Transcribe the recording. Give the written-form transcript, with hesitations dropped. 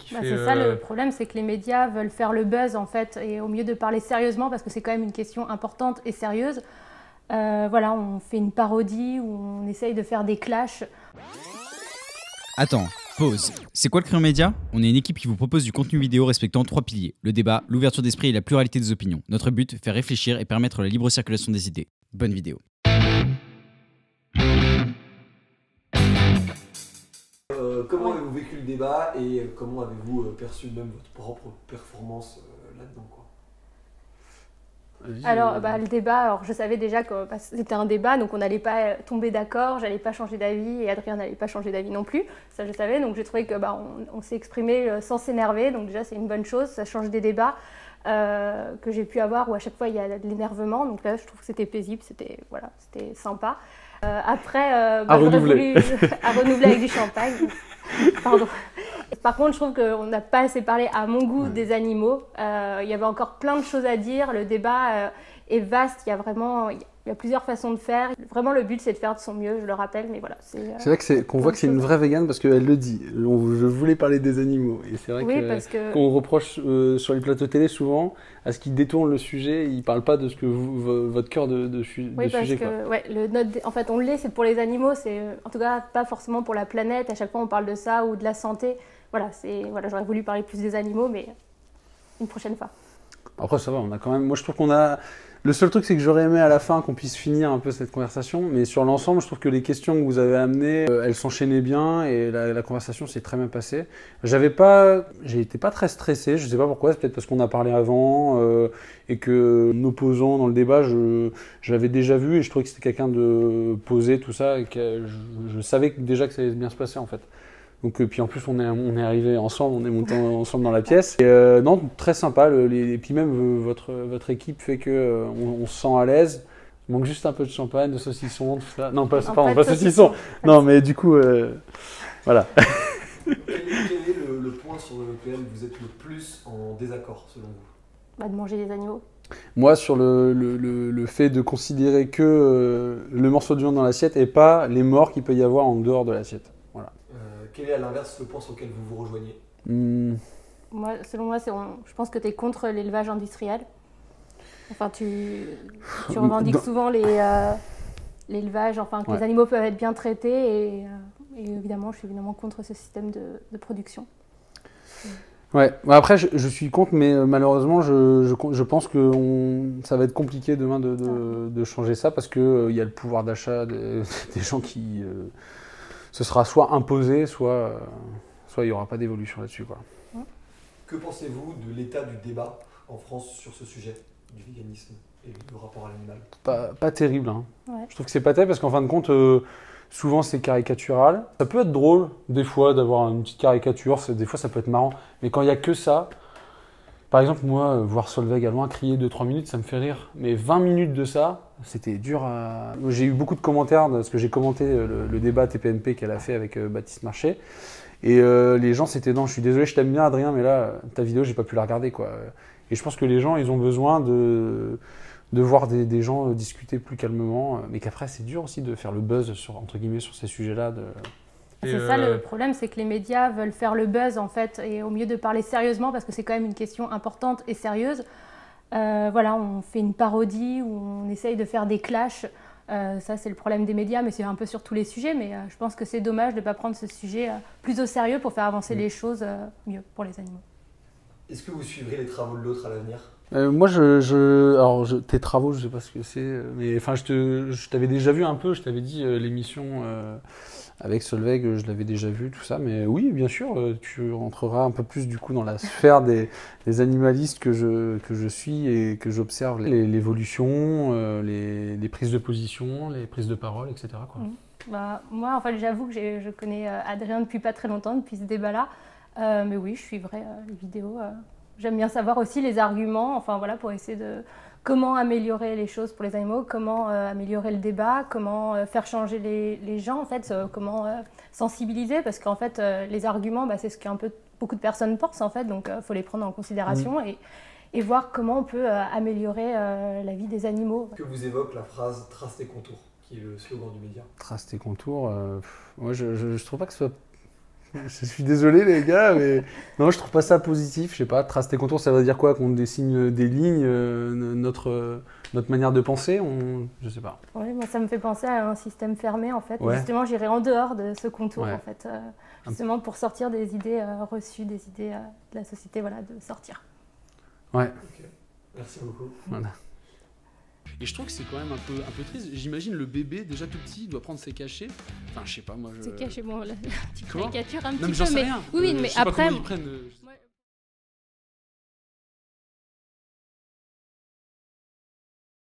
C'est ça le problème, c'est que les médias veulent faire le buzz en fait, et au mieux de parler sérieusement, parce que c'est quand même une question importante et sérieuse, voilà, on fait une parodie où on essaye de faire des clashs. Attends, pause. C'est quoi le Crayon Média? On est une équipe qui vous propose du contenu vidéo respectant 3 piliers: le débat, l'ouverture d'esprit et la pluralité des opinions. Notre but, faire réfléchir et permettre la libre circulation des idées. Bonne vidéo. Comment avez-vous vécu le débat et comment avez-vous perçu même votre propre performance là-dedans, quoi? Alors le débat, alors je savais déjà que c'était un débat, donc on n'allait pas tomber d'accord, j'allais pas changer d'avis et Adrien n'allait pas changer d'avis non plus, ça je savais, donc j'ai trouvé que on s'est exprimé sans s'énerver, donc déjà c'est une bonne chose, ça change des débats que j'ai pu avoir où à chaque fois il y a de l'énervement, donc là je trouve que c'était paisible, c'était sympa. Après, à renouveler. À renouveler avec du champagne. Pardon. Par contre, je trouve qu'on n'a pas assez parlé, à mon goût, des animaux. Il y avait encore plein de choses à dire. Le débat est vaste. Il y a plusieurs façons de faire. Vraiment, le but, c'est de faire de son mieux, je le rappelle. Mais voilà, c'est vrai qu'on voit que c'est une vraie végane parce qu'elle le dit. Je voulais parler des animaux. Et c'est vrai qu'on reproche sur les plateaux télé souvent à ce qu'ils détournent le sujet. Ils ne parlent pas de ce que votre cœur de sujet. Oui, parce que en fait, on l'est, c'est pour les animaux. C'est en tout cas pas forcément pour la planète. À chaque fois, on parle de ça ou de la santé. Voilà, j'aurais voulu parler plus des animaux, mais une prochaine fois. Après, ça va, on a quand même. Moi, je trouve qu'on a. Le seul truc, c'est que j'aurais aimé à la fin qu'on puisse finir un peu cette conversation, mais sur l'ensemble, je trouve que les questions que vous avez amenées, elles s'enchaînaient bien et la conversation s'est très bien passée. J'étais pas très stressé, je sais pas pourquoi, c'est peut-être parce qu'on a parlé avant et que nos opposants dans le débat, je l'avais déjà vu et je trouvais que c'était quelqu'un de posé, tout ça, et que je savais déjà que ça allait bien se passer en fait. Donc, puis en plus, on est arrivé ensemble, on est monté ensemble dans la pièce. Et non, très sympa. Et puis même, votre équipe fait qu'on se sent à l'aise. Il manque juste un peu de champagne, de saucisson, tout ça. Non, pas saucisson. Non, mais du coup, voilà. Quel est le point sur lequel vous êtes le plus en désaccord, selon vous? De manger des animaux. Moi, sur le fait de considérer que le morceau de viande dans l'assiette et pas les morts qu'il peut y avoir en dehors de l'assiette. Voilà. Quel est à l'inverse le point sur lequel vous vous rejoignez? Moi, selon moi, je pense que tu es contre l'élevage industriel. Enfin, tu revendiques souvent l'élevage, enfin que les animaux peuvent être bien traités et évidemment, je suis évidemment contre ce système de production. Ouais, après je suis contre, mais malheureusement je pense que ça va être compliqué demain de changer ça parce qu'il y a le pouvoir d'achat des gens qui... ce sera soit imposé, soit il n'y aura pas d'évolution là-dessus, quoi. Que pensez-vous de l'état du débat en France sur ce sujet, du véganisme et du rapport à l'animal? Pas terrible, hein. Ouais. Je trouve que c'est pas terrible parce qu'en fin de compte, souvent c'est caricatural. Ça peut être drôle, des fois, d'avoir une petite caricature, des fois ça peut être marrant, mais quand il n'y a que ça... Par exemple, moi, voir Solveig à loin crier 2-3 minutes, ça me fait rire. Mais 20 minutes de ça, c'était dur à... J'ai eu beaucoup de commentaires, parce que j'ai commenté le débat TPMP qu'elle a fait avec Baptiste Marché. Et les gens, c'était non, je suis désolé, je t'aime bien Adrien, mais là, ta vidéo, j'ai pas pu la regarder, quoi. Et je pense que les gens, ils ont besoin de voir des gens discuter plus calmement. Mais qu'après, c'est dur aussi de faire le buzz, entre guillemets, sur ces sujets-là. C'est ça le problème, c'est que les médias veulent faire le buzz en fait, et au mieux de parler sérieusement, parce que c'est quand même une question importante et sérieuse, voilà, on fait une parodie où on essaye de faire des clashs. Ça c'est le problème des médias, mais c'est un peu sur tous les sujets, mais je pense que c'est dommage de ne pas prendre ce sujet plus au sérieux pour faire avancer les choses mieux pour les animaux. Est-ce que vous suivrez les travaux de l'autre à l'avenir? Moi, tes travaux, je sais pas ce que c'est, mais enfin, je t'avais déjà vu un peu, je t'avais dit l'émission avec Solveig, je l'avais déjà vu, tout ça, mais oui, bien sûr, tu rentreras un peu plus du coup dans la sphère des animalistes que je suis et que j'observe l'évolution, les prises de position, les prises de parole, etc., quoi. Moi, en fait, j'avoue que je connais Adrien depuis pas très longtemps, depuis ce débat-là, mais oui, je suivrai les vidéos. J'aime bien savoir aussi les arguments, enfin voilà, pour essayer de comment améliorer les choses pour les animaux, comment améliorer le débat, comment faire changer les gens, en fait, comment sensibiliser, parce qu'en fait, les arguments, c'est ce qu'un peu beaucoup de personnes pensent, en fait, donc il faut les prendre en considération et voir comment on peut améliorer la vie des animaux. Que vous évoque la phrase « trace tes contours », qui est le slogan du média? Trace tes contours, moi je trouve pas que ce soit Je suis désolé les gars, mais non, je trouve pas ça positif. Je sais pas, trace tes contours, ça veut dire quoi? Qu'on dessine des lignes, notre manière de penser? Je sais pas. Oui, moi ça me fait penser à un système fermé en fait. Ouais. Justement, j'irai en dehors de ce contour Ouais. en fait, justement pour sortir des idées reçues, des idées de la société, voilà, de sortir. Ouais. Ok. Merci beaucoup. Voilà. Et je trouve que c'est quand même un peu triste. J'imagine le bébé déjà tout petit il doit prendre ses cachets. Enfin, je sais pas, moi. C'est caché, bon, la petite Comment caricature un Non, petit mais j'en peu, sais mais rien. oui, Je mais sais pas après. comment ils prennent. Moi,